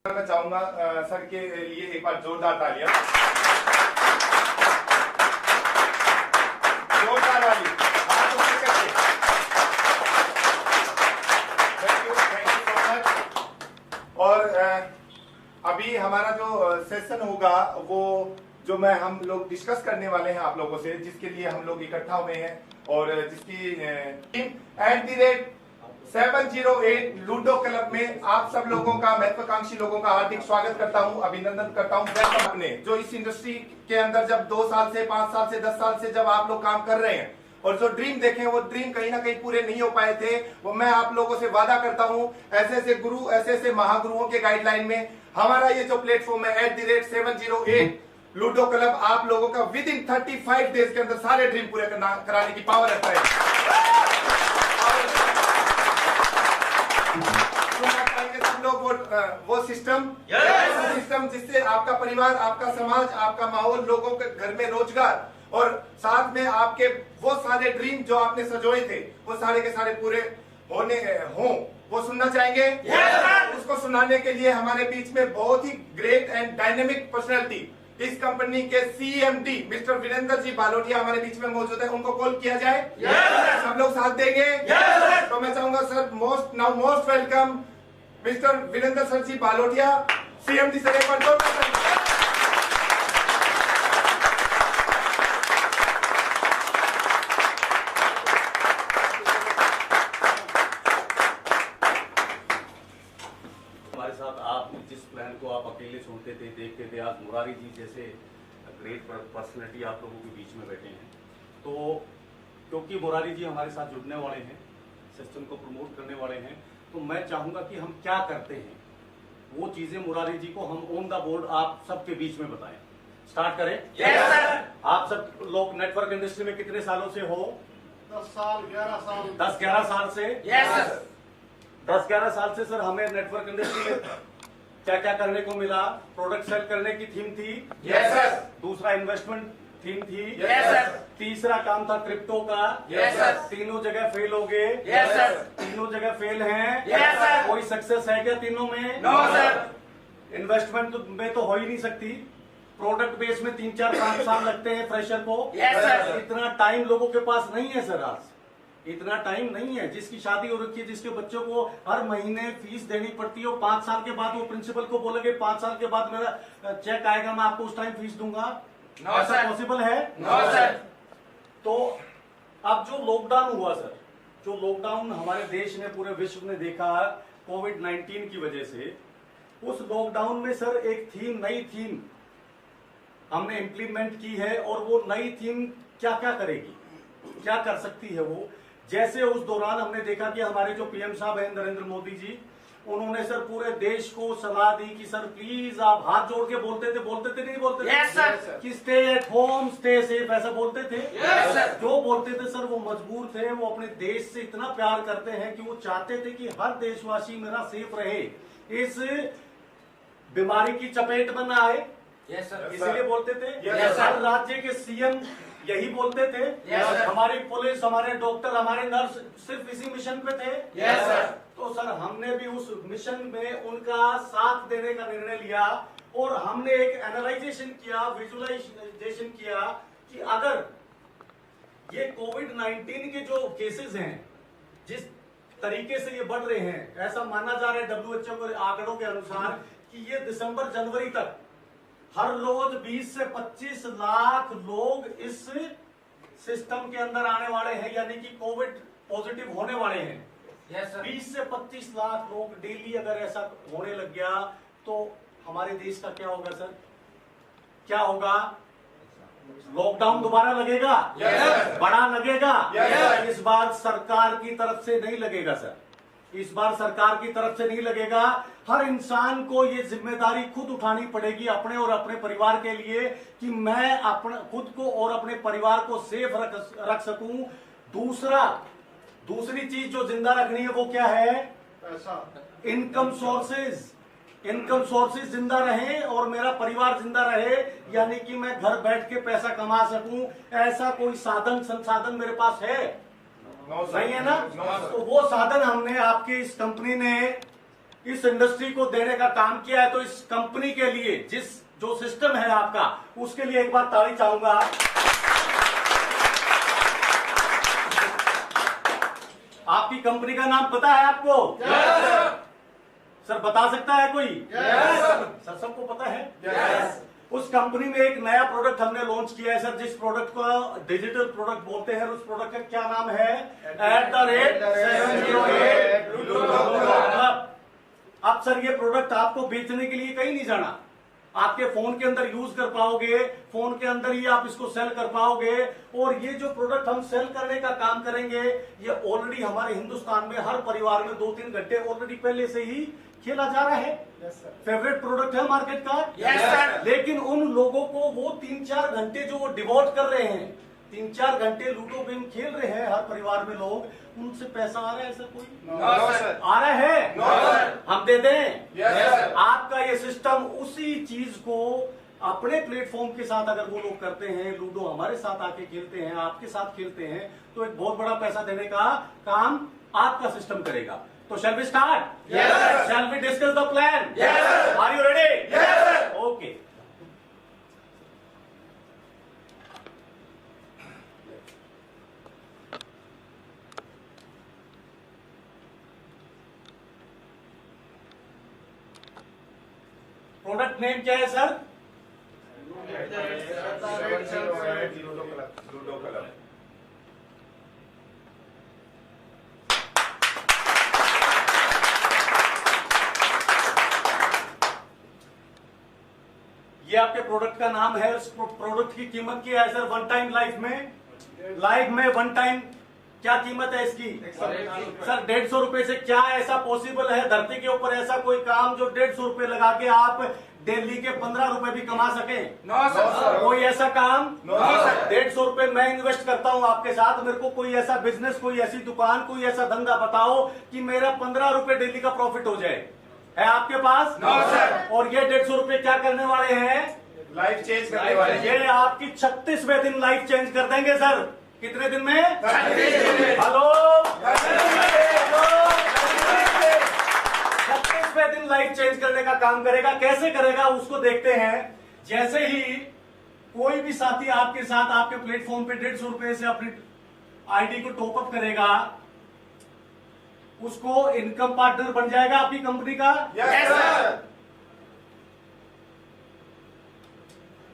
मैं चाहूंगा सर के लिए एक बार जोरदार तालियां, जोरदार वाली हाथ ऊपर करके। Thank you so much. और अभी हमारा जो सेशन होगा वो जो हम लोग डिस्कस करने वाले हैं आप लोगों से, जिसके लिए हम लोग इकट्ठा हुए हैं और जिसकी टीम @708 लूडो क्लब में आप सब लोगों का, महत्वाकांक्षी लोगों का हार्दिक स्वागत करता हूं, अभिनंदन करता हूं। वेलकम। अपने जो इस इंडस्ट्री के अंदर जब 2 साल से 5 साल से 10 साल से जब आप लोग काम कर रहे हैं और जो ड्रीम देखे वो ड्रीम कहीं ना कहीं पूरे नहीं हो पाए थे, वो मैं आप लोगों से वादा करता हूं, ऐसे ऐसे गुरु, ऐसे ऐसे महागुरुओं के गाइडलाइन में हमारा ये जो प्लेटफॉर्म है @708 लूडो क्लब आप लोगों का विद इन 35 डेज के अंदर सारे ड्रीम पूरे कराने की पावर रखता है। सब लोग वो सिस्टम जिससे आपका परिवार, आपका समाज, आपका माहौल, लोगों के घर में रोजगार और साथ में आपके वो सारे ड्रीम जो आपने सजोए थे वो सारे के सारे पूरे होने हों, वो सुनना चाहेंगे। उसको सुनाने के लिए हमारे बीच में बहुत ही ग्रेट एंड डायनेमिक पर्सनैलिटी, इस कंपनी के CMD मिस्टर वीरेंद्र जी बालोटिया हमारे बीच में मौजूद है। उनको कॉल किया जाए। सब लोग साथ देंगे। तो मैं चाहूंगा sir, most welcome mister Virendra sir ji Balotiya, CMD sir. एक बार हमारे साथ आप जिस प्लान को आप अकेले सुनते थे, देखते थे, आज मुरारी जी जैसे ग्रेट पर्सनैलिटी आप लोगों के बीच में बैठे हैं। तो क्योंकि मुरारी जी हमारे साथ जुड़ने वाले हैं, सिस्टम को प्रमोट करने वाले हैं, तो मैं चाहूंगा कि हम क्या करते हैं वो चीजें मुरारी जी को हम ऑन द बोर्ड आप सबके बीच में बताएं। स्टार्ट करें। yes, sir. आप सब लोग नेटवर्क इंडस्ट्री में कितने सालों से हो? 10 साल 11 साल 10-11 साल से। yes, sir. 10-11 साल से सर हमें नेटवर्क इंडस्ट्री में क्या क्या करने को मिला। प्रोडक्ट सेल करने की थीम थी। yes, sir. दूसरा इन्वेस्टमेंट थीम थी। yes, sir. तीसरा काम था क्रिप्टो का। yes, sir. तीनों जगह फेल हो गए। yes, sir. तीनों जगह फेल हैं। yes, sir. कोई सक्सेस है क्या तीनों में? no, sir. इन्वेस्टमेंट में तो हो ही नहीं सकती। प्रोडक्ट बेस में 3-4-5 साल लगते हैं फ्रेशर को। yes, sir. इतना टाइम लोगों के पास नहीं है सर, आज इतना टाइम नहीं है। जिसकी शादी हो रखी है, जिसके बच्चों को हर महीने फीस देनी पड़ती है, 5 साल के बाद वो प्रिंसिपल को बोलेंगे 5 साल के बाद मेरा चेक आएगा, मैं आपको उस टाइम फीस दूंगा। no, ऐसा sir. पॉसिबल है? no, sir. तो अब जो लॉकडाउन हुआ सर, जो लॉकडाउन हमारे देश ने, पूरे विश्व ने देखा कोविड-19 की वजह से, उस लॉकडाउन में सर एक थीम, नई थीम हमने इम्प्लीमेंट की है। और वो नई थीम क्या क्या करेगी, क्या कर सकती है वो। जैसे उस दौरान हमने देखा कि हमारे जो PM साहब हैं नरेंद्र मोदी जी, उन्होंने सर पूरे देश को सलाह दी कि सर प्लीज आप हाथ जोड़ के बोलते थे नहीं बोलते थे? yes, sir. कि stay at home, stay safe, ऐसा बोलते थे। yes, sir. जो बोलते थे सर वो मजबूर थे, वो अपने देश से इतना प्यार करते हैं कि वो चाहते थे कि हर देशवासी मेरा सेफ रहे, इस बीमारी की चपेट में न आए। yes, sir. इसीलिए बोलते थे। yes, हर राज्य के CM यही बोलते थे। yes, sir. हमारी पुलिस, हमारे डॉक्टर, हमारे नर्स सिर्फ इसी मिशन पे थे। yes, sir. तो सर हमने भी उस मिशन में उनका साथ देने का निर्णय लिया और हमने एक एनालाइजेशन किया, विजुअलाइजेशन किया कि अगर ये कोविड-19 के जो केसेस हैं, जिस तरीके से ये बढ़ रहे हैं, ऐसा माना जा रहा है WHO के आंकड़ों के अनुसार कि ये दिसंबर-जनवरी तक हर रोज 20 से 25 लाख लोग इस सिस्टम के अंदर आने वाले हैं, यानी कि कोविड पॉजिटिव होने वाले हैं। yes, sir. 20 से 25 लाख लोग डेली अगर ऐसा होने लग गया तो हमारे देश का क्या होगा सर? क्या होगा? लॉकडाउन दोबारा लगेगा? yes, sir. बड़ा लगेगा? yes, sir. इस बार सरकार की तरफ से नहीं लगेगा सर, इस बार सरकार की तरफ से नहीं लगेगा। हर इंसान को ये जिम्मेदारी खुद उठानी पड़ेगी अपने और अपने परिवार के लिए कि मैं अपने खुद को और अपने परिवार को सेफ रख सकूं। दूसरी चीज जो जिंदा रखनी है वो क्या है? पैसा। इनकम सोर्सेज जिंदा रहे और मेरा परिवार जिंदा रहे, यानी कि मैं घर बैठ के पैसा कमा सकूं। ऐसा कोई संसाधन मेरे पास है? नहीं है ना? तो वो साधन हमने आपकी इस कंपनी ने इस इंडस्ट्री को देने का काम किया है, तो इस कंपनी के लिए जो सिस्टम है आपका, उसके लिए एक बार ताली चाहूंगा। आपकी कंपनी का नाम पता है आपको? सर बता सकता है कोई? सर सबको पता है? उस कंपनी में एक नया प्रोडक्ट हमने लॉन्च किया है सर, जिस प्रोडक्ट को डिजिटल प्रोडक्ट बोलते हैं। उस प्रोडक्ट का क्या नाम है? @708 अब सर ये प्रोडक्ट आपको बेचने के लिए कहीं नहीं जाना, आपके फोन के अंदर यूज कर पाओगे, फोन के अंदर ही आप इसको सेल कर पाओगे। और ये जो प्रोडक्ट हम सेल करने का काम करेंगे, ये ऑलरेडी हमारे हिंदुस्तान में हर परिवार में 2-3 घंटे ऑलरेडी पहले से ही खेला जा रहा है। फेवरेट प्रोडक्ट है मार्केट का। लेकिन उन लोगों को वो 3-4 घंटे जो वो डिवोट कर रहे हैं, 3-4 घंटे लूडो गेम खेल रहे हैं हर परिवार में लोग, उनसे पैसा आ रहा है? ऐसा कोई आ रहा है? हम दे दें? आपका ये सिस्टम उसी चीज को अपने प्लेटफॉर्म के साथ अगर वो लोग करते हैं, लूडो हमारे साथ आके खेलते हैं, आपके साथ खेलते हैं, तो एक बहुत बड़ा पैसा देने का काम आपका सिस्टम करेगा। तो shall we start? Shall we discuss the plan? Are you ready? Okay. Product name क्या है सर? Ludo club. ये आपके प्रोडक्ट का नाम है। उस प्रोडक्ट की कीमत क्या है सर? वन टाइम लाइफ में वन टाइम क्या कीमत है इसकी? सर 150 रुपए से क्या ऐसा पॉसिबल है धरती के ऊपर ऐसा कोई काम जो 150 रुपए लगा के आप दिल्ली के 15 रुपए भी कमा सके? कोई ऐसा काम? 150 रुपए मैं इन्वेस्ट करता हूं आपके साथ, मेरे को कोई ऐसा बिजनेस, कोई ऐसी दुकान, कोई ऐसा धंधा बताओ कि मेरा 15 रुपए डेली का प्रॉफिट हो जाए। है आपके पास? और ये 150 रुपए क्या करने वाले हैं? लाइफ चेंज करने वाले हैं। ये आपकी 36वें दिन लाइफ चेंज कर देंगे सर। कितने दिन में? 36 दिन। हेलो, 36वें दिन लाइफ चेंज करने का काम करेगा। कैसे करेगा उसको देखते हैं। जैसे ही कोई भी साथी आपके साथ आपके प्लेटफॉर्म पे 150 रुपए से अपनी आईडी को टॉपअप करेगा, उसको इनकम पार्टनर बन जाएगा आपकी कंपनी का। Yes sir.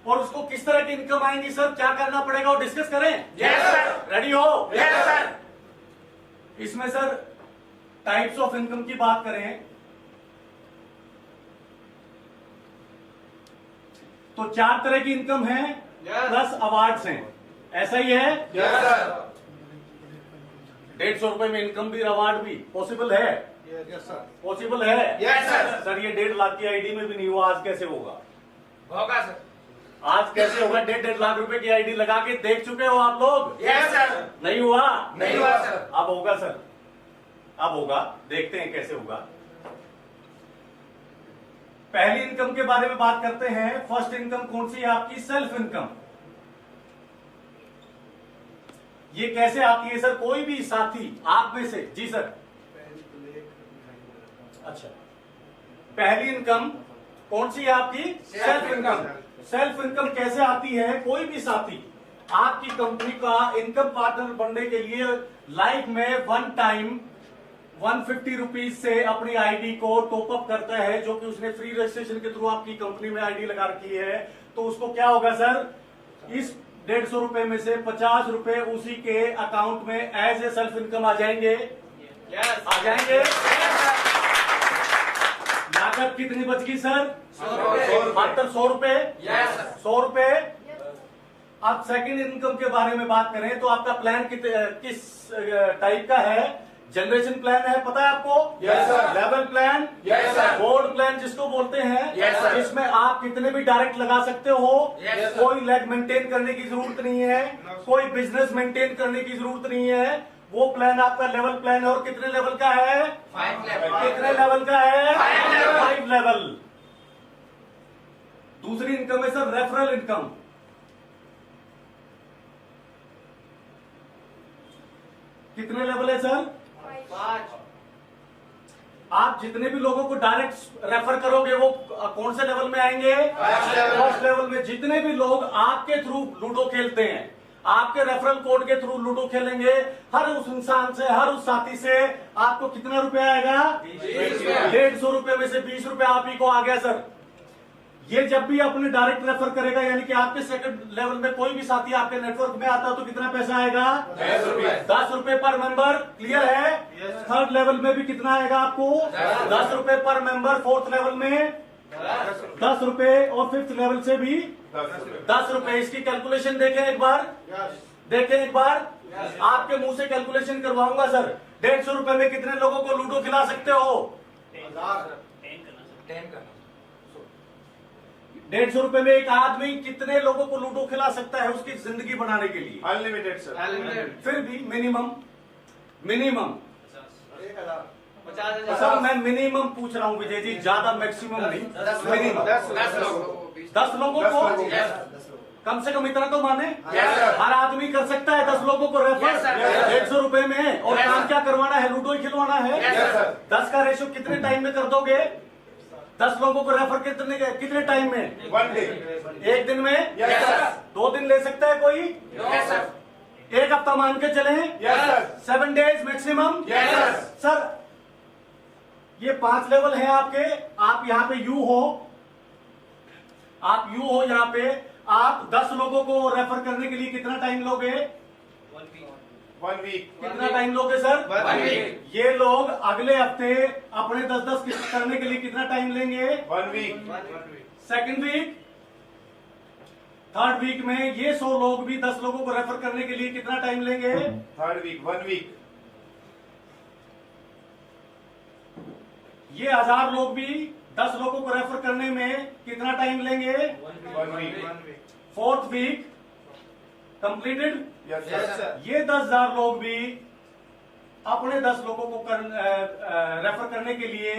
और उसको किस तरह की इनकम आएंगी सर, क्या करना पड़ेगा वो डिस्कस करें? Yes sir. रेडी हो? Yes sir. इसमें सर टाइप्स ऑफ इनकम की बात करें तो 4 तरह की इनकम है, प्लस अवार्ड्स हैं। ऐसा ही है? Yes sir. 150 रुपए में इनकम भी अवार्ड भी पॉसिबल है? पॉसिबल है? Yes sir. सर ये 1.5 लाख की आईडी में भी नहीं हुआ, आज कैसे होगा? होगा सर। आज कैसे होगा? 1.5 लाख रुपए की आईडी लगा के देख चुके हो आप लोग? Yes sir. नहीं हुआ? नहीं हुआ सर। अब होगा सर, अब होगा, देखते हैं कैसे होगा। पहली इनकम के बारे में बात करते हैं। फर्स्ट इनकम कौन सी है आपकी? Self income. ये कैसे आती है सर? कोई भी साथी आप में से? जी सर। अच्छा, पहली इनकम कौन सी है आपकी? Self income. सेल्फ इनकम कैसे आती है? कोई भी साथी आपकी कंपनी का इनकम पार्टनर बनने के लिए लाइफ में वन टाइम 150 रुपीज से अपनी आईडी को टॉपअप करता है, जो कि उसने फ्री रजिस्ट्रेशन के थ्रू आपकी कंपनी में आईडी लगा रखी है। तो उसको क्या होगा सर? इस 150 रुपए में से 50 रुपए उसी के अकाउंट में एज ए सेल्फ इनकम आ जाएंगे। आ जाएंगे। लागत कितनी बच गई सर? मात्र 100 रुपए। 100 रुपए। अब सेकंड इनकम के बारे में बात करें तो आपका प्लान किस टाइप का है? जनरेशन प्लान है, पता है आपको? Yes sir. Level plan? Yes sir. Board plan जिसको बोलते हैं? Yes sir. जिसमें आप कितने भी डायरेक्ट लगा सकते हो। Yes sir. कोई लेग मेंटेन करने की जरूरत नहीं है, कोई बिजनेस मेंटेन करने की जरूरत नहीं है। वो प्लान आपका लेवल प्लान है। और कितने लेवल का है? 5 लेवल। कितने लेवल का है? 5 लेवल। 5 लेवल। दूसरी इनकम है सर रेफरल इनकम। कितने लेवल है सर? 5। आप जितने भी लोगों को डायरेक्ट रेफर करोगे वो कौन से लेवल में आएंगे? फर्स्ट लेवल में। जितने भी लोग आपके थ्रू लूडो खेलते हैं, आपके रेफरल कोड के थ्रू लूडो खेलेंगे, हर उस इंसान से, हर उस साथी से आपको कितना रुपया आएगा? 150 रुपए में से 20 रुपए आप ही को आ गया सर। ये जब भी अपने डायरेक्ट रेफर करेगा, यानी कि आपके सेकंड लेवल में कोई भी साथी आपके नेटवर्क में आता है तो कितना पैसा आएगा? 10 रुपए पर मेंबर। क्लियर है? थर्ड लेवल में भी कितना आएगा आपको? 10 रुपए पर मेंबर। फोर्थ लेवल में 10 रुपए और फिफ्थ लेवल से भी 10 रुपए। इसकी कैलकुलेशन देखें एक बार, देखें एक बार। आपके मुंह से कैलकुलेशन करवाऊंगा सर। 150 रुपए में कितने लोगों को लूडो खिला सकते हो? 150 रुपए में एक आदमी कितने लोगों को लूडो खिला सकता है उसकी जिंदगी बनाने के लिए? Unlimited sir. फिर भी मिनिमम 50,000 सर मैं मिनिमम पूछ रहा हूँ विजय जी, ज्यादा मैक्सिमम नहीं, मिनिमम 10 लोग 10 लोगों को कम से कम इतना तो माने। हर आदमी कर सकता है 10 लोगों को रेफर 150 रुपए में। और काम क्या करवाना है? लूडो ही खिलवाना है। 10 का रेशो कितने टाइम में कर दोगे? 10 लोगों को रेफर कितने टाइम में? 1 डे। एक दिन में? 2 दिन ले सकता है कोई? एक हफ्ता मान के चले? 7 डेज मैक्सिमम। सर ये 5 लेवल है आपके। आप यहाँ पे यू हो, आप यू हो यहाँ पे। आप 10 लोगों को रेफर करने के लिए कितना टाइम लोगे? 1 वीक। कितना टाइम लोगे सर? 1 वीक। ये लोग अगले हफ्ते अपने 10-10 करने के लिए कितना टाइम लेंगे? 1 week. Second week, third week में ये 100 लोग भी 10 लोगों को रेफर करने के लिए कितना टाइम लेंगे? Third week 1 week. ये 1000 लोग भी 10 लोगों को रेफर करने में कितना टाइम लेंगे? 1 week. Fourth week completed. Yes sir. ये 10,000 लोग भी अपने 10 लोगों को रेफर करने के लिए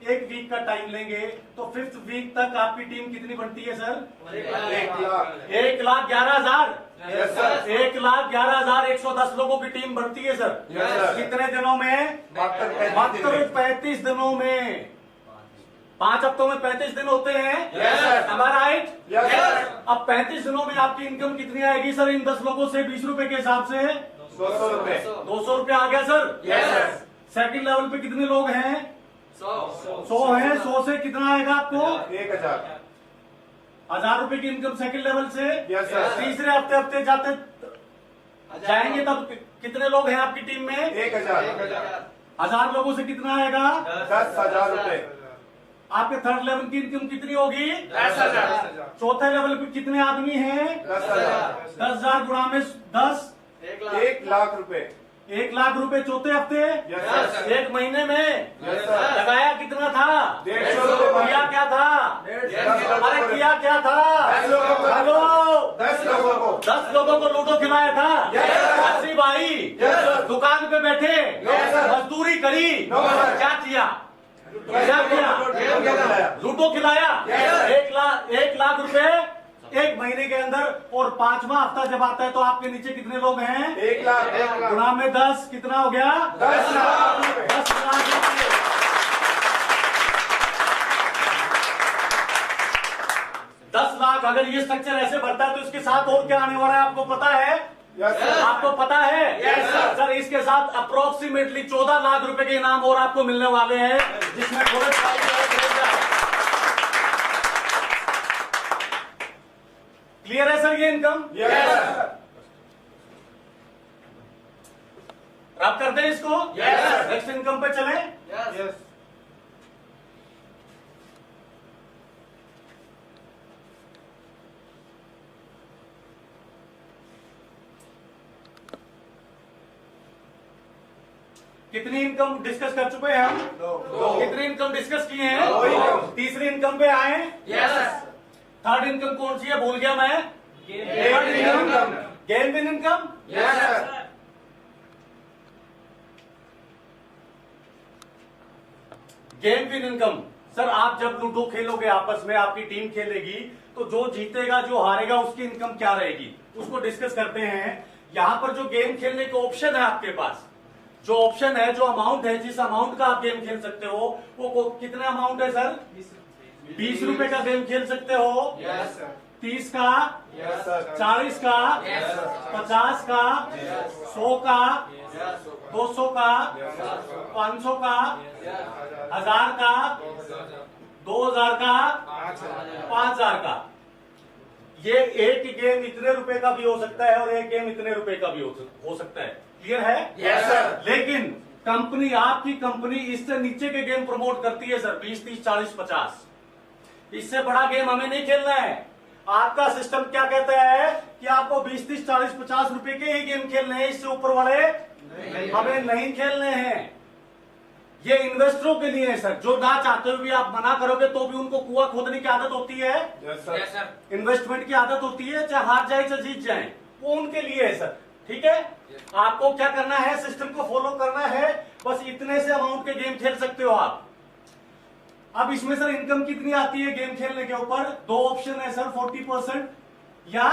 1 वीक का टाइम लेंगे। तो 5th वीक तक आपकी टीम कितनी बनती है सर? 1 लाख। 1,11,000। Yes sir. 1,11,110 लोगों की टीम बनती है सर। Yes sir. कितने दिनों में? मात्र 35 दिनों में। 5 हफ्तों में 35 दिन होते हैं। Yes, sir. Am I right? Yes, sir. अब 35 दिनों में आपकी इनकम कितनी आएगी सर? इन 10 लोगों से 20 रुपए के हिसाब से 200 रुपए। 200 रुपए आ गया sir. Yes, sir. Second level पे कितने लोग हैं? 100 हैं। 100 से कितना आएगा आपको? 1000। 1000 रुपए की इनकम सेकंड लेवल से। Yes, sir. तीसरे हफ्ते जाते जाएंगे तब कितने लोग हैं आपकी टीम में? 1000। 1000 लोगों से कितना आएगा? 10,000 रुपए। आपके थर्ड लेवल की इनकम कितनी होगी? 10,000। चौथे लेवल पे कितने आदमी हैं? 10,000। 10,000 गुणा में 10, 1 लाख रुपए। 1 लाख रुपए चौथे हफ्ते। Yes, sir. 1 महीने में Yes, sir. लगाया कितना था? 150 रुपए। किया क्या था? 150 अरे किया क्या था? 10 लोगों को। हेलो, 10 लोगों को। 10 लोगों को लूडो खिलाया था। Yes, sir. अस्सी भाई Yes, sir. दुकान पे बैठे Yes, sir. मजदूरी करी। No, sir. क्या किया? क्या किया? लूडो खिलाया। 1 लाख रुपए 1 महीने के अंदर। और 5वां हफ्ता जब आता है तो आपके नीचे कितने लोग हैं? 1 लाख। गुणा में 10 कितना हो गया? 10 लाख रुपए। 10 लाख रुपए। 10 लाख। अगर ये स्ट्रक्चर ऐसे बढ़ता है तो इसके साथ और क्या आने वाला है आपको पता है? Yes, sir. आपको पता है? Yes, sir. सर इसके साथ अप्रोक्सीमेटली 14 लाख रुपए के इनाम और आपको मिलने वाले हैं, जिसमें थोड़े क्लियर है सर ये इनकम? Yes, sir. प्राप्त करते हैं इसको? Yes, sir. नेक्स्ट इनकम पे चलें। Yes. कितनी इनकम डिस्कस कर चुके हैं हम? दो। कितनी इनकम डिस्कस किए हैं? दो इनकम। तीसरी इनकम पे आए। Yes, sir. थर्ड इनकम कौन सी है? भूल गया मैं। Gain income. Gain win income. Yes, sir. Gain win income. Sir आप जब लूडो खेलोगे आपस में, आपकी टीम खेलेगी, तो जो जीतेगा जो हारेगा उसकी इनकम क्या रहेगी उसको डिस्कस करते हैं। यहां पर जो गेम खेलने के ऑप्शन है आपके पास, जो ऑप्शन है, जो अमाउंट है, जिस अमाउंट का आप गेम खेल सकते हो वो कितना अमाउंट है सर? 20 रुपए का गेम खेल सकते हो, 30 का, 40 का, 50 का, 100 का, 200 का, 500 का, 1000 का, 2000 का, 5000 का। ये एक गेम इतने रुपए का भी हो सकता है और एक गेम इतने रुपए का भी हो सकता है। क्लियर है? Yes sir. लेकिन कंपनी, आपकी कंपनी इससे नीचे के गेम प्रमोट करती है सर, 20, 30, 40, 50। इससे बड़ा गेम हमें नहीं खेलना है। आपका सिस्टम क्या कहता है कि आपको 20, 30, 40, 50 रुपए के ही गेम खेलने हैं, इससे ऊपर वाले हमें नहीं खेलने हैं। ये इन्वेस्टरों के लिए है सर, जो ना चाहते हुए भी आप मना करोगे तो भी उनको कुआं खोदने की आदत होती है, यस सर। इन्वेस्टमेंट की आदत होती है, चाहे हार जाए चाहे जीत जाए, वो उनके लिए है सर। ठीक है, आपको क्या करना है, सिस्टम को फॉलो करना है, बस इतने से अमाउंट के गेम खेल सकते हो आप। अब इसमें सर इनकम कितनी आती है गेम खेलने के ऊपर? दो ऑप्शन है सर, 40% या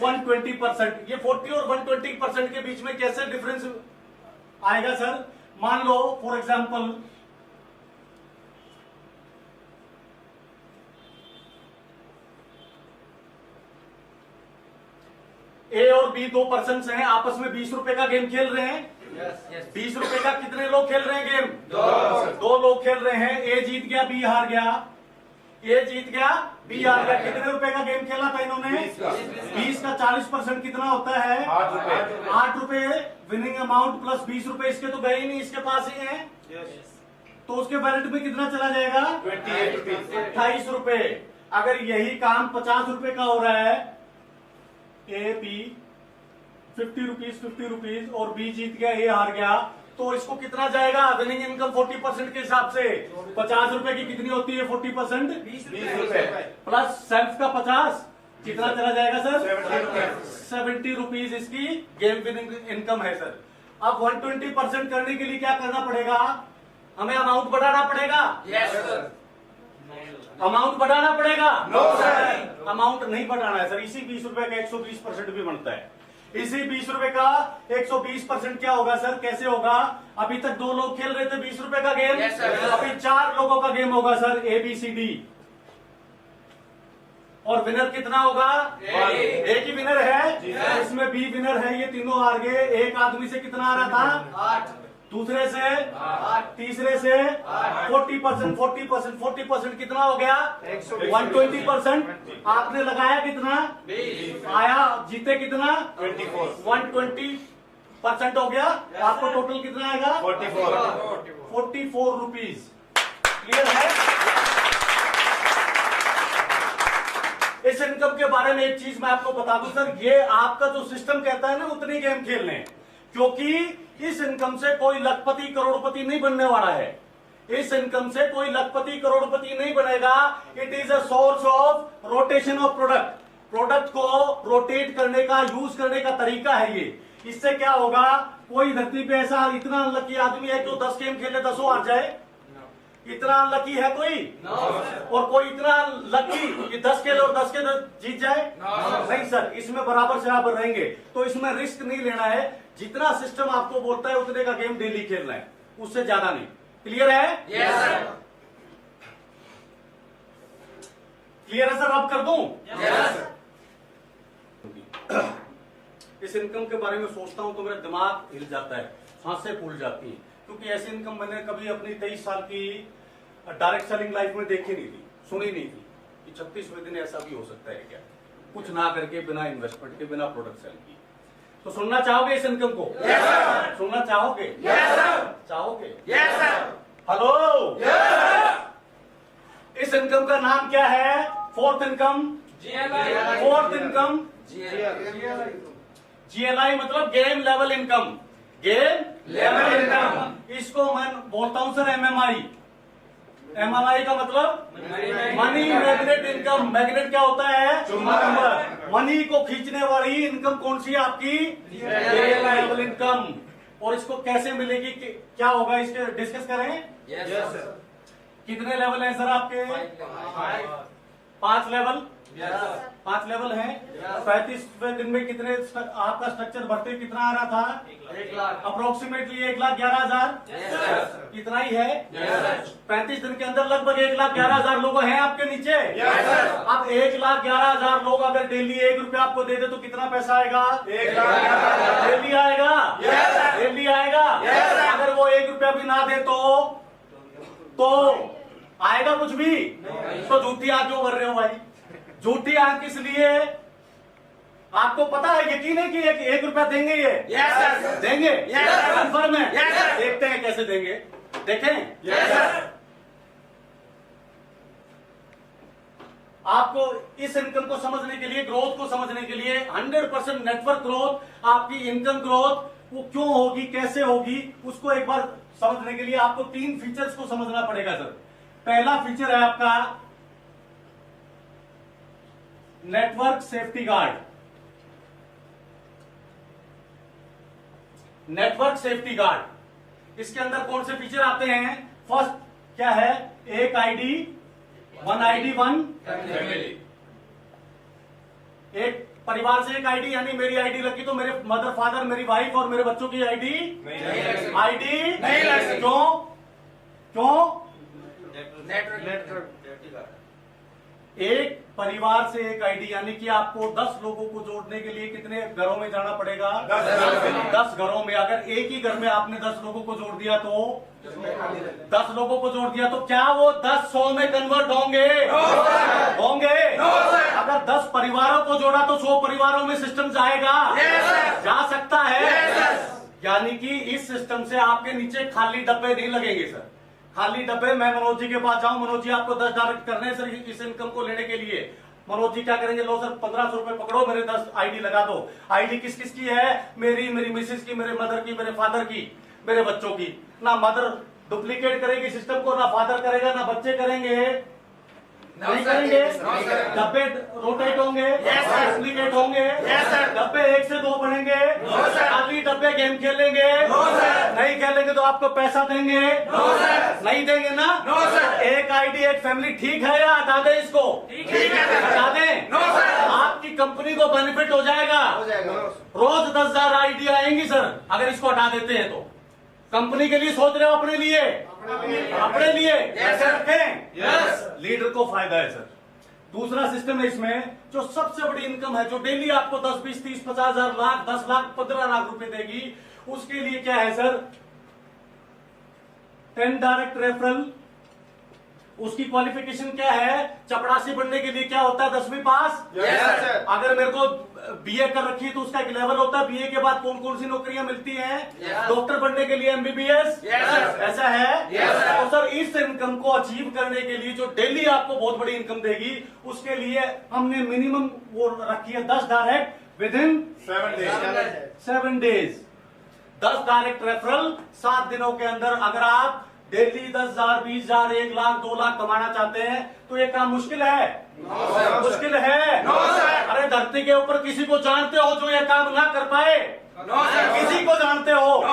120%। ये 40 और 120% के बीच में कैसे डिफरेंस आएगा सर? मान लो फॉर एग्जाम्पल ए और बी दो पर्सन्स हैं, आपस में 20 रुपए का गेम खेल रहे हैं। 20 रुपए का कितने लोग खेल रहे हैं गेम? दो लोग खेल रहे हैं। ए जीत गया, बी हार गया। ए जीत गया, बी हार गया। कितने रुपए का गेम खेला था इन्होंने? 20 का 40% कितना होता है? 8 रुपए विनिंग अमाउंट प्लस 20 रुपए इसके तो गए ही नहीं, इसके पास ही है। तो उसके वैलेट में कितना चला जाएगा? 28 रुपए। अगर यही काम 50 रुपए का हो रहा है, ए बी 50 रुपीज 50 रुपीज और बी जीत गया, ए हार गया, तो इसको कितना जाएगा विनिंग इनकम 40% के हिसाब से? 50 रुपए की कितनी होती है 40%? 20 रुपए प्लस सेल्फ का 50, कितना चला जाएगा सर? 70 रुपीज इसकी गेम विनिंग इनकम है सर। अब 120% करने के लिए क्या करना पड़ेगा? हमें अमाउंट बढ़ाना पड़ेगा। Yes sir. अमाउंट बढ़ाना पड़ेगा? No sir. अमाउंट नहीं बढ़ाना है सर। इसी 20 रुपए का 120% भी बनता है। इसी 20 रुपए का 120% क्या होगा सर? कैसे होगा? अभी तक दो लोग खेल रहे थे 20 रुपए का गेम, Yes, sir. अभी 4 लोगों का गेम होगा sir, A B C D. और विनर कितना होगा? एक ही विनर है, इसमें बी विनर है, ये तीनों हार गए। एक आदमी से कितना आ रहा था? 8, दूसरे से, तीसरे से 40%, 40%, 40% कितना हो गया? 120%। आपने लगाया कितना? 20, आया, जीते कितना? 24, 120% हो गया। आपको टोटल कितना आएगा? 44 रुपीज। क्लियर है? इस इनकम के बारे में एक चीज मैं आपको बता दूं सर, ये आपका जो सिस्टम कहता है ना उतनी गेम खेलने, क्योंकि इस इनकम से कोई लखपति करोड़पति नहीं बनने वाला है। इस इनकम से कोई लखपति करोड़पति नहीं बनेगा। It is a source of rotation of product. Product को रोटेट करने का, यूज करने का तरीका है ये। इससे क्या होगा? कोई धरती पे ऐसा इतना अनलकी आदमी है जो 10 गेम खेले 10 हार जाए? इतना अनलकी है कोई? और कोई इतना लकी कि 10 खेले और 10 के 10 जीत जाए? नहीं सर, इसमें बराबर से बराबर रहेंगे। तो इसमें रिस्क नहीं लेना है। जितना सिस्टम आपको बोलता है उतने का गेम डेली खेलना है, उससे ज्यादा नहीं। क्लियर है? Yes sir. क्लियर है सर? अब कर दूं? यस। इस इनकम के बारे में सोचता हूं तो मेरा दिमाग हिल जाता है, सांसें फूल जाती हैं, क्योंकि ऐसी इनकम मैंने कभी अपनी 23 साल की डायरेक्ट सेलिंग लाइफ में देखी नहीं थी, सुनी नहीं थी कि 36वें दिन ऐसा भी हो सकता है क्या, कुछ ना करके, बिना इन्वेस्टमेंट के, बिना प्रोडक्ट सेल की। तो सुनना चाहोगे इस इनकम को? Yes sir. सुनना चाहोगे? Yes sir. चाहोगे? Yes sir. Hello, yes. इस इनकम का नाम क्या है? Fourth income. Fourth income GLI मतलब game level income. Game level income. इसको मैं बोलता हूं सर MMI। MMI का मतलब मनी मैग्नेट इनकम। मैग्नेट क्या होता है? चुंबक। मनी को खींचने वाली इनकम कौन सी है आपकी? Game level income. और इसको कैसे मिलेगी, क्या होगा, इसके डिस्कस करें। Yes sir. कितने लेवल हैं सर आपके? 5 लेवल। 5 लेवल है। 35वें दिन में कितने आपका स्ट्रक्चर भर्ती कितना आ रहा था? 1 लाख। अप्रोक्सीमेटली 1,11,000 इतना ही है। 35 दिन के अंदर लगभग 1,11,000 लोग हैं आपके नीचे। अब 1,11,000 लोग अगर डेली 1 रुपया आपको दे दे तो कितना पैसा आएगा? 1,11,000 डेली आएगा। डेली आएगा। अगर वो 1 रुपया भी ना दे तो आएगा कुछ भी? तो झूठी आंख क्यों भर रहे हो भाई? झूठी आंख किस लिए? आपको पता है, यकीन है कि 1 रुपया देंगे ये? देंगे? कन्फर्म है? देखते हैं कैसे देंगे, देखें। आपको इस इनकम को समझने के लिए, ग्रोथ को समझने के लिए 100% नेटवर्क ग्रोथ, आपकी इनकम ग्रोथ वो क्यों होगी, कैसे होगी, उसको एक बार समझने के लिए आपको 3 फीचर्स को समझना पड़ेगा सर। पहला फीचर है आपका network safety guard. Network safety guard, इसके अंदर कौन से फीचर आते हैं? फर्स्ट क्या है? एक आईडी, 1 आईडी 1 फैमिली। एक परिवार से एक आईडी, यानी मेरी आईडी लगी तो मेरे मदर फादर, मेरी वाइफ और मेरे बच्चों की आईडी नहीं लग सकती। क्यों? नेटवर्क। एक परिवार से एक आईडी, यानी कि आपको 10 लोगों को जोड़ने के लिए कितने घरों में जाना पड़ेगा? 10 घरों में। अगर एक ही घर में आपने 10 लोगों को जोड़ दिया तो 10 लोगों को जोड़ दिया तो क्या वो 10 100 में कन्वर्ट होंगे? होंगे। अगर 10 परिवारों को जोड़ा तो 100 परिवारों में सिस्टम जाएगा? जा सकता है। यानी कि इस सिस्टम से आपके नीचे खाली डब्बे नहीं लगेंगे सर। खाली डब्बे, मैं मनोज जी के पास जाऊं, मनोज जी आपको 10 डायरेक्ट करने हैं सर इस इनकम को लेने के लिए। मनोज जी क्या करेंगे? लो सर 1500 रुपए पकड़ो, मेरे 10 आईडी लगा दो। आईडी किस किस की है? मेरी मिसेस की, मेरे मदर की, मेरे फादर की, मेरे बच्चों की। ना मदर डुप्लीकेट करेगी सिस्टम को, ना फादर करेगा, ना बच्चे करेंगे, नहीं करेंगे। डब्बे रोटेट होंगे, डुप्लीकेट होंगे, डब्बे 1 से 2 बढ़ेंगे, खाली डब्बे गेम खेलेंगे, नहीं खेलेंगे तो आपको पैसा देंगे, नहीं देंगे ना। एक आईडी एक फैमिली ठीक है या हटा दें इसको? हटा दें। आपकी कंपनी को बेनिफिट हो जाएगा। रोज 10,000 आईडी आएंगी सर अगर इसको हटा देते हैं तो। कंपनी के लिए सोच रहे हो, अपने लिए? अपने लिए ऐसे रखें। लीडर को फायदा है सर। दूसरा सिस्टम है इसमें, जो सबसे बड़ी इनकम है, जो डेली आपको 10, 20, 30, 50,000, लाख, 10 लाख, 15 लाख रुपए देगी, उसके लिए क्या है सर? 10 direct referral. उसकी क्वालिफिकेशन क्या है? चपरासी बनने के लिए क्या होता है? 10वीं पास। अगर मेरे को बीए कर रखी है तो उसका एक लेवल होता है। बीए के बाद कौन कौन सी नौकरियां मिलती हैं? डॉक्टर बनने के लिए एमबीबीएस। ऐसा है। तो सर इस इनकम को अचीव करने के लिए, जो डेली आपको बहुत बड़ी इनकम देगी, उसके लिए हमने मिनिमम वो रखी है 10 direct with in 7 days. 10 direct referral 7 दिनों के अंदर। अगर आप डेली 10,000, 20,000, 1 लाख, 2 लाख कमाना चाहते हैं तो ये काम मुश्किल है? मुश्किल है। अरे धरती के ऊपर किसी को जानते हो जो ये काम ना कर पाए? किसी को जानते हो?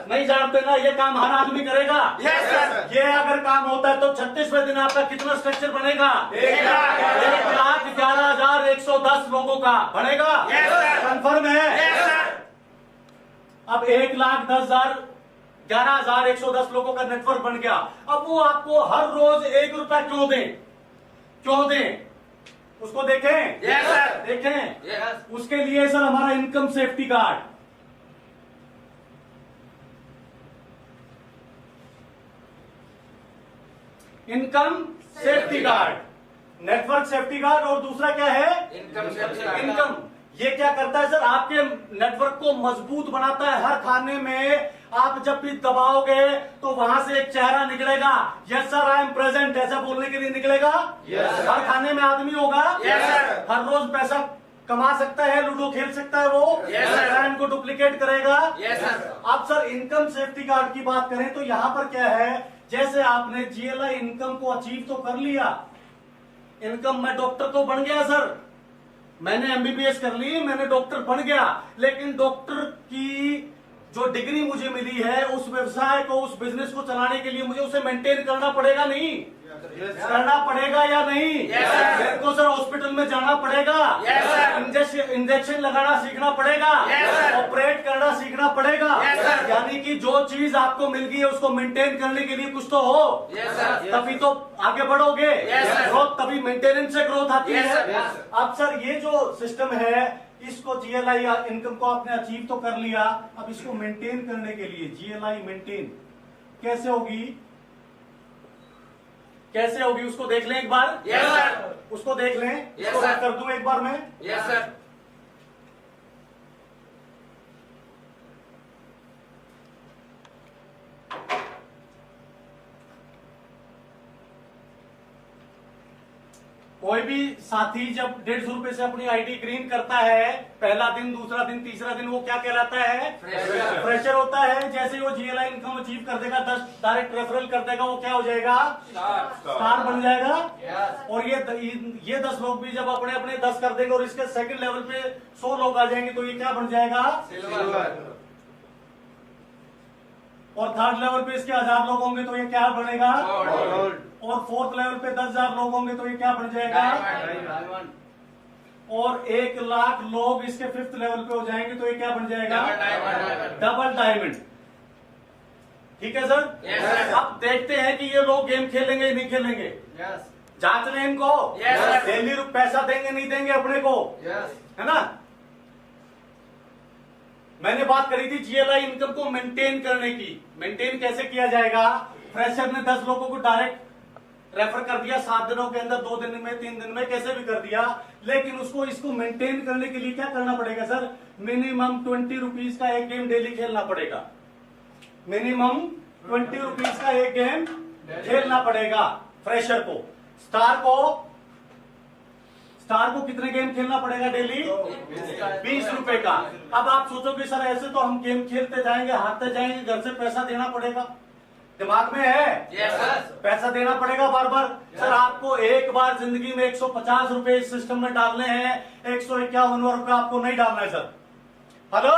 नहीं जानते ना। ये काम हर आदमी करेगा। ये अगर काम होता है तो 36वें दिन आपका कितना स्ट्रक्चर बनेगा? 1,11,110 लोगों का बनेगा। कंफर्म है? अब 1,10,11,110 लोगों का नेटवर्क बन गया। अब वो आपको हर रोज 1 रुपया क्यों दें? क्यों दें? उसको देखें। देखें। उसके लिए सर हमारा income safety card, income safety card, network safety card, और दूसरा क्या है? इनकम। ये क्या करता है सर? आपके नेटवर्क को मजबूत बनाता है। हर खाने में आप जब भी दबाओगे तो वहां से एक चेहरा निकलेगा, yes sir I am present, ऐसा बोलने के लिए निकलेगा। हर खाने में आदमी होगा। हर रोज पैसा कमा सकता है, लूडो खेल सकता है, वो टाइम को डुप्लीकेट करेगा। अब सर इनकम सेफ्टी कार्ड की बात करें तो यहां पर क्या है? जैसे आपने जीएलआई इनकम को अचीव तो कर लिया, इनकम में डॉक्टर तो बन गया सर, मैंने एमबीबीएस कर ली, मैंने डॉक्टर बन गया, लेकिन डॉक्टर की जो डिग्री मुझे मिली है, उस व्यवसाय को, उस बिजनेस को चलाने के लिए मुझे उसे मेंटेन करना पड़ेगा नहीं? करना पड़ेगा या नहीं? मेरे को सर हॉस्पिटल में जाना पड़ेगा, इंजेक्शन लगाना सीखना पड़ेगा, ऑपरेट करना सीखना पड़ेगा। यानी कि जो चीज आपको मिल गई है उसको मेंटेन करने के लिए कुछ तो हो, तभी तो आगे बढ़ोगे। ग्रोथ तभी मेंटेनेंस से ग्रोथ आती है। अब सर ये जो सिस्टम है, इसको जीएलआई इनकम को आपने अचीव तो कर लिया, अब इसको मेंटेन करने के लिए जीएलआई मेंटेन कैसे होगी, कैसे होगी उसको देख लें एक बार। उसको देख लें, इसको कर दूं एक बार मैं। कोई भी साथी जब 150 रुपए से अपनी आईडी ग्रीन करता है, पहला दिन, दूसरा दिन, तीसरा दिन, वो क्या कहलाता है? फ्रेशर होता है। जैसे वो जीएलआई इनकम अचीव कर देगा, 10 डायरेक्ट रेफरल कर देगा, वो क्या हो जाएगा? स्टार बन जाएगा। और ये 10 लोग भी जब अपने अपने 10 कर देंगे और इसके सेकंड लेवल पे 100 लोग आ जाएंगे, तो ये क्या बन जाएगा? सिल्वर। और थर्ड लेवल पे इसके 1000 लोग होंगे तो ये क्या बनेगा? गोल्ड। और फोर्थ लेवल पे 10,000 लोग होंगे तो ये क्या बन जाएगा? डायमंड। और 1 लाख लोग इसके 5th लेवल पे हो जाएंगे तो ये क्या बन जाएगा? Double diamond. ठीक है सर। अब देखते हैं कि ये लोग गेम खेलेंगे या नहीं खेलेंगे। जांच लें इनको। डेली पैसा देंगे नहीं देंगे अपने को, है ना? मैंने बात करी थी जीएलआई इनकम को मेंटेन करने की। मेंटेन कैसे किया जाएगा? फ्रेशर ने 10 लोगों को डायरेक्ट रेफर कर दिया 7 दिनों के अंदर, 2 दिन में, 3 दिन में, कैसे भी कर दिया, लेकिन उसको इसको मेंटेन करने के लिए क्या करना पड़ेगा सर? मिनिमम 20 रुपीज का एक गेम डेली खेलना पड़ेगा। मिनिमम 20 रुपीज का एक गेम खेलना पड़ेगा फ्रेशर को। स्टार को कितने गेम खेलना पड़ेगा डेली? 20 रुपए का। अब आप सोचोगे सर ऐसे तो हम गेम खेलते जाएंगे, हारते जाएंगे, घर से पैसा देना पड़ेगा। दिमाग में है? पैसा देना पड़ेगा बार बार। सर आपको एक बार जिंदगी में 150 रुपए इस सिस्टम में डालने हैं, 151वां रुपया आपको नहीं डालना है सर। हेलो,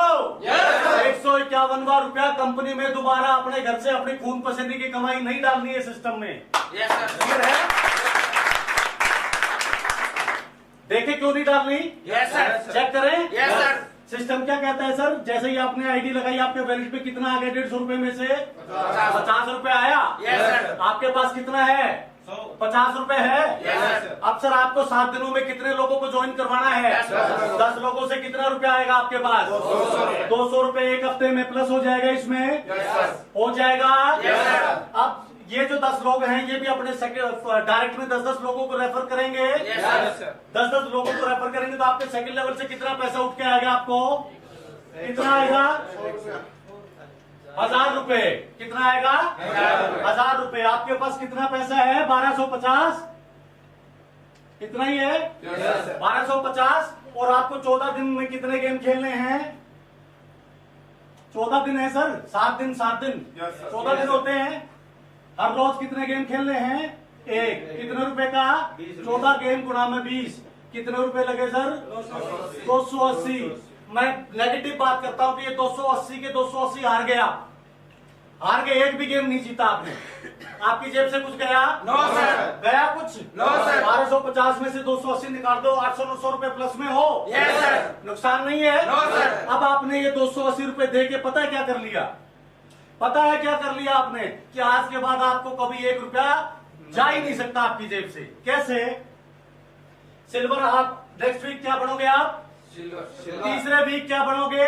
151वां रुपया कंपनी में दोबारा अपने घर से अपनी खून पसीने की कमाई नहीं डालनी है सिस्टम में। क्लियर है? देखे क्यों नहीं डालनी? चेक करें। सिस्टम क्या कहता है सर? जैसे ही आपने आईडी लगाई, आपके वैलेट पे कितना आ गया? 150 रुपए में से 50 रुपए आया। आपके पास कितना है? 50 रुपए है। अब सर आपको 7 दिनों में कितने लोगों को ज्वाइन करवाना है? 10 लोगों से कितना रुपया आएगा आपके पास? 200 रुपए एक हफ्ते में प्लस हो जाएगा, इसमें हो जाएगा। अब ये जो 10 लोग हैं, ये भी अपने डायरेक्ट में 10-10 लोगों को रेफर करेंगे। 10-10 लोगों को रेफर करेंगे तो आपके सेकंड लेवल से कितना पैसा उठ के आएगा? आपको कितना आएगा? 1000 रुपए। कितना आएगा? 1000 रुपए। आपके पास कितना पैसा है? 1250। कितना ही है? 1250। और आपको 14 दिन में कितने गेम खेलने हैं? 14 दिन है सर। 7 दिन 14 दिन होते हैं। हर रोज कितने गेम खेलने हैं? 1। कितने रुपए का? 14 गेम गुणा में 20। कितने रुपए लगे सर? 280। मैं नेगेटिव बात करता हूं कि ये 280 के 280 हार गया। हार गए, एक भी गेम नहीं जीता आपने। आपकी जेब से कुछ गया? No sir. गया कुछ? No sir. 1250 में से 280 निकाल दो, 800-900 रुपए प्लस में हो। Yes sir. नुकसान नहीं है? No sir. अब आपने ये 280 रुपए दे के पता है क्या कर लिया? पता है क्या कर लिया आपने? कि आज के बाद आपको कभी 1 रुपया जा ही नहीं सकता आपकी जेब से। कैसे? सिल्वर। आप नेक्स्ट वीक क्या बनोगे आप? सिल्वर। तीसरे वीक क्या बनोगे?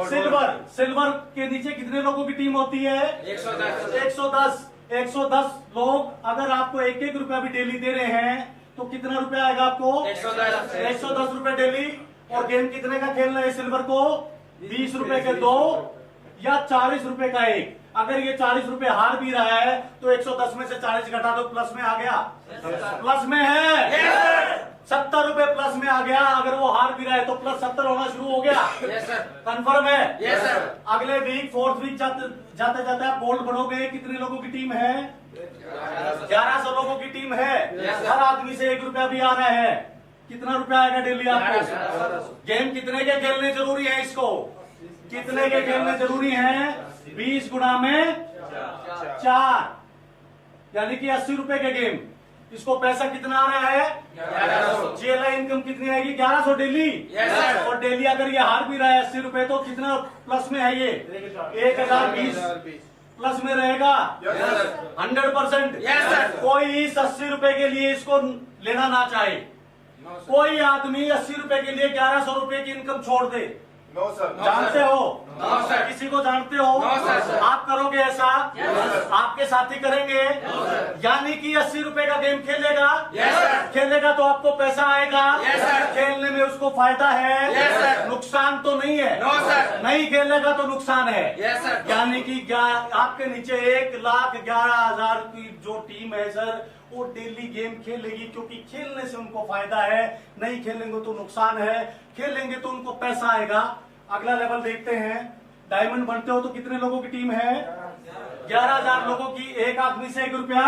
सिल्वर। सिल्वर के नीचे कितने लोगों की टीम होती है? 110। 110 लोग अगर आपको 1-1 रुपया भी डेली दे रहे हैं तो कितना रुपया आएगा आपको? 110 रुपए डेली। और गेम कितने का खेलना है सिल्वर को? 20 रुपए के 2 या 40 रुपए का 1। अगर ये 40 रुपए हार भी रहा है तो 110 में से 40 घटा दो, प्लस में आ गया। प्लस में है। 70 रुपए प्लस में आ गया। अगर वो हार भी रहा है तो प्लस 70 होना शुरू हो गया। कंफर्म है? अगले वीक 4th वीक जाते जाते आप बोल्ड बढ़ोगे। कितने लोगों की टीम है? 1100 लोगों की टीम है। हर आदमी से 1 रुपया भी आ रहा है। कितना रुपया आएगा डेली आपको? गेम कितने के खेलने जरूरी है? इसको कितने के खेलने जरूरी हैं? 20 गुणा में 4। यानी कि 80 रुपए के गेम, इसको पैसा कितना आ रहा है? 1100। GLI इनकम कितनी आएगी? 1100 डेली। Yes, sir। और डेली अगर ये हार भी रहा है 80 रुपए, तो कितना प्लस में है ये? 1020 प्लस में रहेगा। 100%। Yes, sir। कोई इस 80 रुपए के लिए इसको लेना ना चाहे, कोई आदमी 80 रुपए के लिए 1100 रुपए की इनकम छोड़ दे। No sir. जानते हो? No, sir। किसी को जानते हो? No, sir। आप करोगे ऐसा? Yes, sir। आपके साथी करेंगे? No, sir। यानी कि 80 रुपए का गेम खेलेगा? Yes, sir। खेलेगा तो आपको पैसा आएगा? Yes, sir। खेलने में उसको फायदा है? Yes, sir। नुकसान तो नहीं है? No, sir। नहीं खेलेगा तो नुकसान है? Yes, sir। यानी कि आपके नीचे 1,11,000 की जो टीम है सर, वो डेली गेम खेलेगी, क्योंकि खेलने से उनको फायदा है। नहीं खेलेंगे तो नुकसान है, खेलेंगे तो उनको पैसा आएगा। अगला लेवल देखते हैं। डायमंड बनते हो तो कितने लोगों की टीम है? 11,000 लोगों की। एक आदमी से 1 रुपया,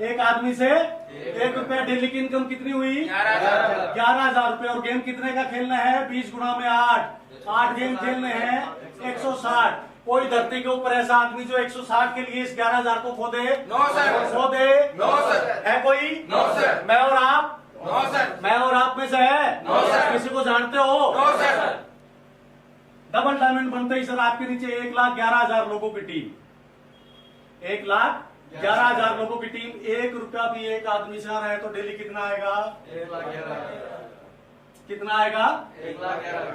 एक आदमी से 1 रुपया। डेली की इनकम कितनी हुई? 11,000 रुपए। और गेम कितने का खेलना है? 20 गुना में 8 गेम खेलने हैं, 160। कोई धरती के ऊपर ऐसा आदमी जो 160 के लिए इस 11,000 को खो दे? No, sir। खो दे? No, sir। है कोई? No, sir। मैं और आप? No, sir। मैं और आप में से है? No, sir। किसी को जानते हो? No, sir। डबल डायमंड बनते ही सर आपके नीचे 1,11,000 लोगों की टीम, 1,11,000 लोगों की टीम। 1 रुपया भी एक आदमी से आ रहा है तो डेली कितना आएगा? 1,11,000। कितना आएगा? 1,11,000।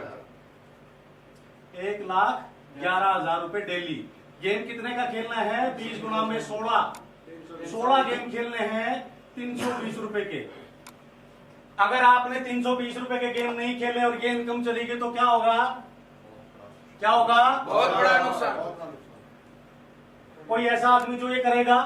1,11,000 रुपए डेली। गेम कितने का खेलना है? 20 गुना में 16 गेम खेलने हैं, 320 रुपए के। अगर आपने 320 रुपए के गेम नहीं खेले और ये इनकम चली गई तो क्या होगा? क्या होगा? बहुत बड़ा नुकसान। कोई ऐसा आदमी जो ये करेगा?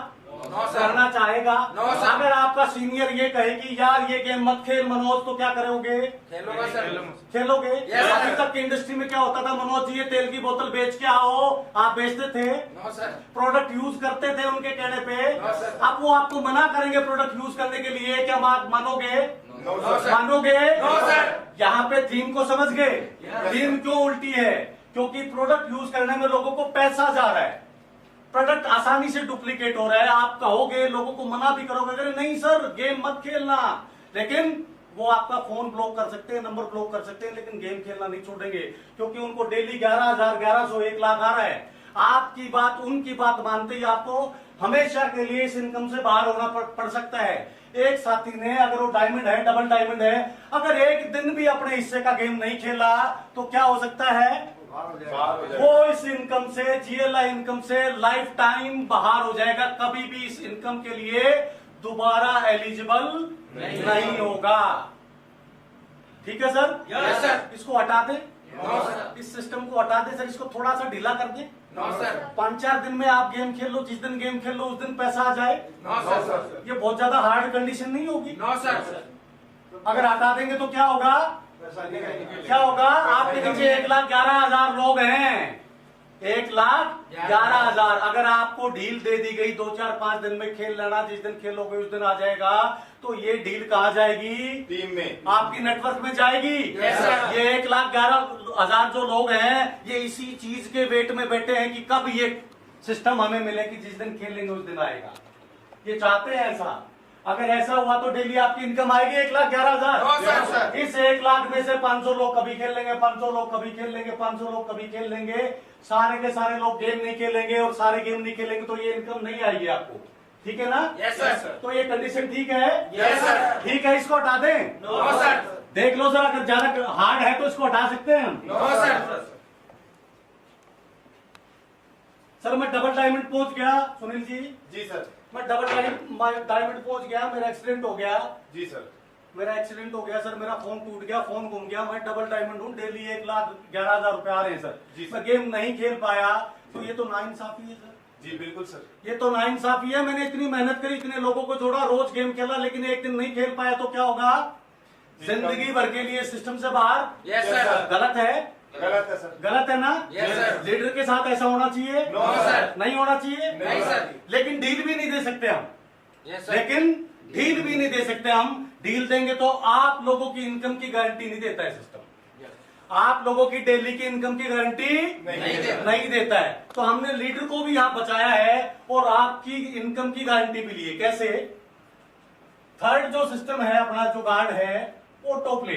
No, sir। करना चाहेगा? No, sir। अगर आपका सीनियर ये कहे कि यार ये गेम मत खेल मनोज, तो क्या करोगे? खेलूंगा सर। खेलोगे? Yes, sir। अभी तक की इंडस्ट्री में क्या होता था? मनोज जी ये तेल की बोतल बेच के आओ, आप बेचते थे, No, sir। प्रोडक्ट यूज करते थे उनके कहने पे। No, sir। अब वो आपको मना करेंगे प्रोडक्ट यूज करने के लिए, क्या बात मानोगे? No, No, sir। मानोगे? No, sir। यहाँ पे थीम को समझ गए? Yes। थीम क्यों उल्टी है? क्योंकि प्रोडक्ट यूज करने में लोगों को पैसा जा रहा है, प्रोडक्ट आसानी से डुप्लीकेट हो रहा है। आप कहोगे, लोगों को मना भी करोगे, अरे नहीं सर गेम मत खेलना, लेकिन वो आपका फोन ब्लॉक कर सकते हैं, नंबर ब्लॉक कर सकते हैं, लेकिन गेम खेलना नहीं छोड़ेंगे, क्योंकि उनको डेली 11,000, 1100, 1 लाख आ रहा है। आपकी बात, उनकी बात मानते ही आपको हमेशा के लिए इस इनकम से बाहर होना पड़ सकता है। एक साथी ने, अगर वो डायमंड है, डबल डायमंड है, अगर एक दिन भी अपने हिस्से का गेम नहीं खेला तो क्या हो सकता है? वो इस इनकम से, GLI इनकम से लाइफ टाइम बाहर हो जाएगा, कभी भी इस इनकम के लिए दोबारा एलिजिबल नहीं होगा। ठीक है सर? Yes, sir। इसको हटा दे, No, sir। इस सिस्टम को हटा दे सर, इसको थोड़ा सा ढीला कर दे। No, sir। 5-4 दिन में आप गेम खेल लो, जिस दिन गेम खेल लो उस दिन पैसा आ जाए। No, sir। ये बहुत ज्यादा हार्ड कंडीशन नहीं होगी। No, sir। अगर हटा देंगे तो क्या होगा? क्या होगा? आपके नीचे 1,11,000 लोग हैं, 1,11,000। अगर आपको डील दे दी गई 2-4-5 दिन में खेल लेना, जिस दिन खेलोगे उस दिन आ जाएगा, तो ये डील कहाँ जाएगी? टीम में। आपकी नेटवर्क में जाएगी। Yes, sir। ये 1,11,000 जो लोग हैं, ये इसी चीज के वेट में बैठे हैं कि कब ये सिस्टम हमें मिले कि जिस दिन खेलेंगे उस दिन आएगा। ये चाहते हैं ऐसा। अगर ऐसा हुआ तो डेली आपकी इनकम आएगी 1,11,000। No, sir। इस 1 लाख में से 500 लोग कभी खेल लेंगे, 500 लोग कभी खेल लेंगे, 500 लोग कभी खेल लेंगे। सारे के सारे लोग गेम नहीं खेलेंगे और सारे गेम नहीं खेलेंगे तो ये इनकम नहीं आएगी आपको। ठीक है ना? Yes, sir। तो ये कंडीशन ठीक है? Yes, sir। ठीक है, इसको हटा दें? No, sir। देख लो सर, अगर ज्यादा हार्ड है तो इसको हटा सकते हैं हम। No, sir। सर मैं डबल डायमंड पहुंच गया, सुनील जी, जी सर। मैं डबल डायमंड पहुंच गया, मेरा एक्सीडेंट हो गया। जी सर। मेरा एक्सीडेंट हो गया सर, मेरा फोन टूट गया, फोन गुम गया, मैं डबल डायमंड हूँ, डेली 1,11,000 रुपए आ रहे हैं सर। जी सर। मैं गेम नहीं खेल पाया तो ये तो नाइंसाफी है सर। जी बिल्कुल सर। ये तो नाइंसाफी है। मैंने इतनी मेहनत करी, इतने लोगों को जोड़ा, रोज गेम खेला, लेकिन एक दिन नहीं खेल पाया तो क्या होगा? जिंदगी भर के लिए सिस्टम से बाहर। Yes, sir। गलत है? गलत है सर। गलत है ना? Yes, sir। लीडर के साथ ऐसा होना चाहिए? No, sir। नहीं होना चाहिए? नहीं, सर। लेकिन डील भी नहीं दे सकते हम। Yes, sir। लेकिन डील भी नहीं दे सकते हम। डील देंगे तो आप लोगों की इनकम की गारंटी नहीं देता है सिस्टम। आप लोगों की डेली की इनकम की गारंटी नहीं देता है। तो हमने लीडर को भी यहां बचाया है और आपकी इनकम की गारंटी भी ली है। कैसे? थर्ड जो सिस्टम है अपना, जो गार्ड है, auto play.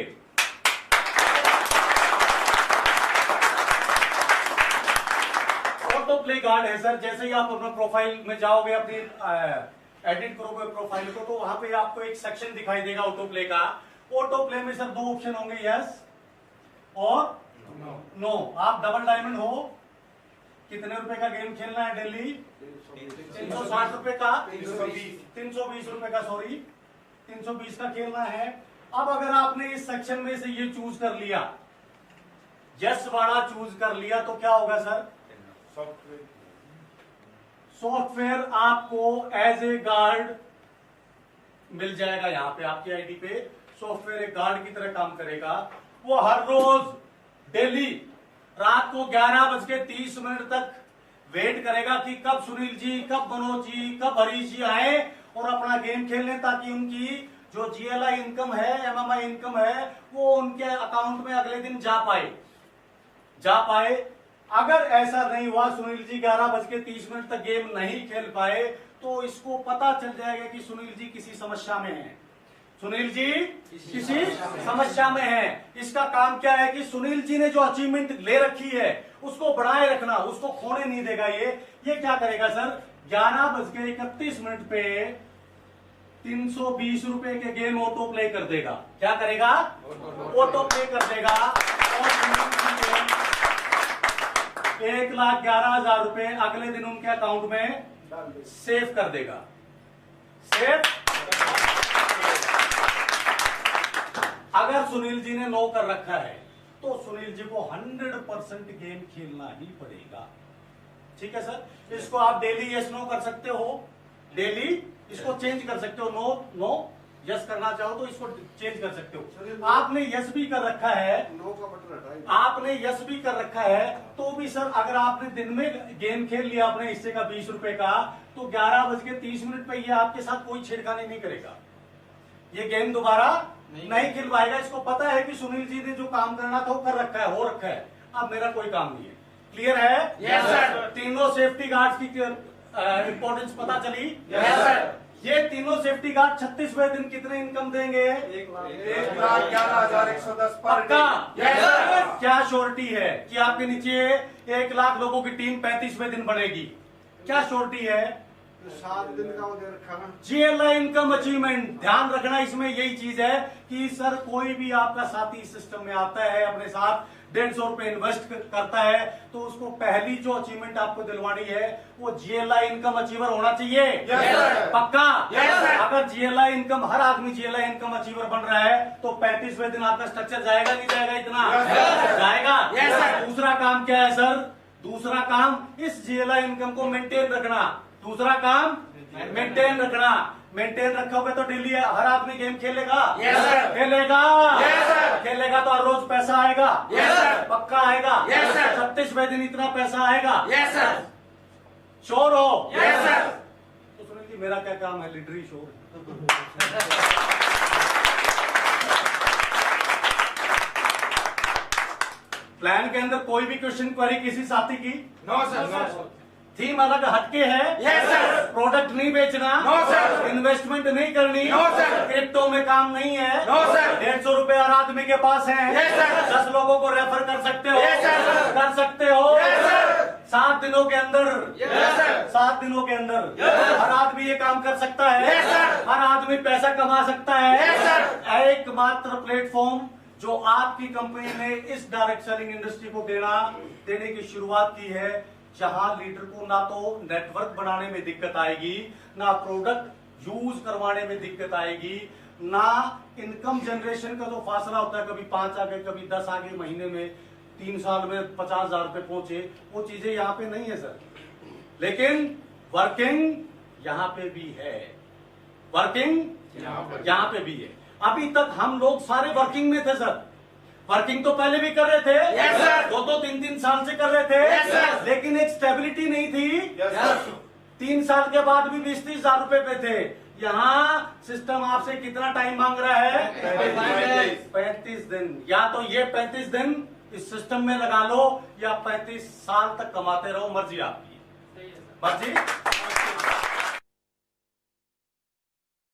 Auto play guard है सर। जैसे ही आप अपना प्रोफाइल में जाओगे, अपनी एडिट करोगे प्रोफाइल को, तो वहां पे आपको एक सेक्शन दिखाई देगा ऑटो प्ले का। ऑटो प्ले में सर 2 ऑप्शन होंगे, यस और नो। आप डबल डायमंड हो, कितने रुपए का गेम खेलना है डेली? 360 रुपए का, 320 रुपए का, सॉरी 320 का खेलना है। अब अगर आपने इस सेक्शन में से ये चूज कर लिया, यस वाला चूज कर लिया, तो क्या होगा सर? सॉफ्टवेयर आपको एज ए गार्ड मिल जाएगा। यहां पे आपकी आईडी पे सॉफ्टवेयर एक गार्ड की तरह काम करेगा। वो हर रोज डेली रात को 11:30 तक वेट करेगा कि कब सुनील जी, कब मनोज जी, कब हरीश जी आए और अपना गेम खेल लें, ताकि उनकी जो जीएलआई इनकम है, एमएमआई इनकम है, वो उनके अकाउंट में अगले दिन जा पाए। अगर ऐसा नहीं हुआ, सुनील जी 11:30 तक गेम नहीं खेल पाए, तो इसको पता चल जाएगा कि सुनील जी किसी समस्या में हैं। सुनील जी किसी समस्या में हैं। इसका काम क्या है कि सुनील जी ने जो अचीवमेंट ले रखी है उसको बढ़ाए रखना, उसको खोने नहीं देगा। ये क्या करेगा सर? 11:31 पे 320 रुपए के गेम ऑटो प्ले कर देगा। क्या करेगा? ऑटो प्ले कर देगा। और सुनील जी के 1,11,000 रुपए अगले दिन उनके अकाउंट में सेव कर देगा। सेव। अगर सुनील जी ने नो कर रखा है तो सुनील जी को 100% गेम खेलना ही पड़ेगा। ठीक है सर। इसको आप डेली यस नो कर सकते हो, डेली इसको चेंज कर सकते हो। नो यस करना चाहो तो इसको चेंज कर सकते हो। आपने यस भी कर रखा है, नो का बटन हटाइए। आपने यस भी कर रखा है, तो भी सर अगर आपने दिन में गेम खेल लिया अपने हिस्से का 20 रुपए का, तो 11:30 पे ये आपके साथ कोई छेड़खानी नहीं करेगा। ये गेम दोबारा नहीं खेल पाएगा। इसको पता है कि सुनील जी ने जो काम करना था वो कर रखा है, हो रखा है, अब मेरा कोई काम नहीं है। क्लियर है? Yes sir. तीनों सेफ्टी गार्ड्स की इंपॉर्टेंस पता चली? Yes sir. ये तीनों सेफ्टी गार्ड 36वें दिन कितने इनकम देंगे? 1,11,110 पर डे। पक्का? Yes sir. क्या श्योरिटी है कि आपके नीचे 1 लाख लोगों की टीम 35वें दिन बनेगी? क्या श्योरिटी है? 7 दिन का वो दे रखा ना। GLI income achievement. ध्यान रखना इसमें यही चीज है कि सर कोई भी आपका साथी सिस्टम में आता है, अपने साथ 150 रुपए इन्वेस्ट करता है, तो उसको पहली जो अचीवमेंट आपको दिलवानी है वो जीएलआई इनकम अचीवर होना चाहिए। Yes, sir. पक्का? Yes, sir. अगर जीएलआई इनकम, हर आदमी जीएलआई इनकम अचीवर बन रहा है, तो 35वें दिन आपका स्ट्रक्चर जाएगा नहीं जाएगा? इतना Yes, sir. जाएगा। Yes, sir. दूसरा काम क्या है सर? दूसरा काम इस जीएलआई इनकम को मेंटेन रखना। दूसरा काम मेंटेन रखना। मेंटेन रखोगे तो डेली हर आदमी गेम खेलेगा। Yes, sir. खेलेगा। Yes, sir. खेलेगा तो हर रोज पैसा आएगा। Yes, sir. पक्का आएगा। Yes, sir. 36वें दिन इतना पैसा आएगा। Yes sir. श्योर हो? Yes sir. तो सुनील जी मेरा क्या काम है? लीडरी श्योर। प्लान के अंदर कोई भी क्वेश्चन क्वेरी किसी साथी की? No sir. थीम अलग हटके है। Yes, sir. प्रोडक्ट नहीं बेचना। No, sir. इन्वेस्टमेंट नहीं करनी। No, sir. क्रिप्टो में काम नहीं है। No, sir. 150 रुपए हर आदमी के पास है। Yes, sir. 10 लोगों को रेफर कर सकते हो। Yes, sir. कर सकते हो। Yes, sir. 7 दिनों के अंदर। Yes, sir. 7 दिनों के अंदर Yes. हर आदमी ये काम कर सकता है। Yes, sir. हर आदमी पैसा कमा सकता है। Yes, sir. एकमात्र प्लेटफॉर्म जो आपकी कंपनी ने इस डायरेक्ट सेलिंग इंडस्ट्री को देने की शुरुआत की है, जहां लीडर को ना तो नेटवर्क बनाने में दिक्कत आएगी, ना प्रोडक्ट यूज करवाने में दिक्कत आएगी, ना इनकम जनरेशन का जो फासला होता है, कभी 5 आ गए, कभी 10 आ गए महीने में, 3 साल में 50,000 रुपए पहुंचे, वो चीजें यहाँ पे नहीं है सर। लेकिन वर्किंग यहाँ पे भी है। वर्किंग यहाँ पे भी है। अभी तक हम लोग सारे वर्किंग में थे सर। वर्किंग तो पहले भी कर रहे थे। Yes, sir. 2-2, 3-3 साल से कर रहे थे। Yes, sir. लेकिन एक स्टेबिलिटी नहीं थी। Yes, sir. 3 साल के बाद भी 20-30 हजार रुपए पे थे। यहाँ सिस्टम आपसे कितना टाइम मांग रहा है? 35 35 दिन। या तो ये 35 दिन इस सिस्टम में लगा लो या 35 साल तक कमाते रहो, मर्जी आपकी। मर्जी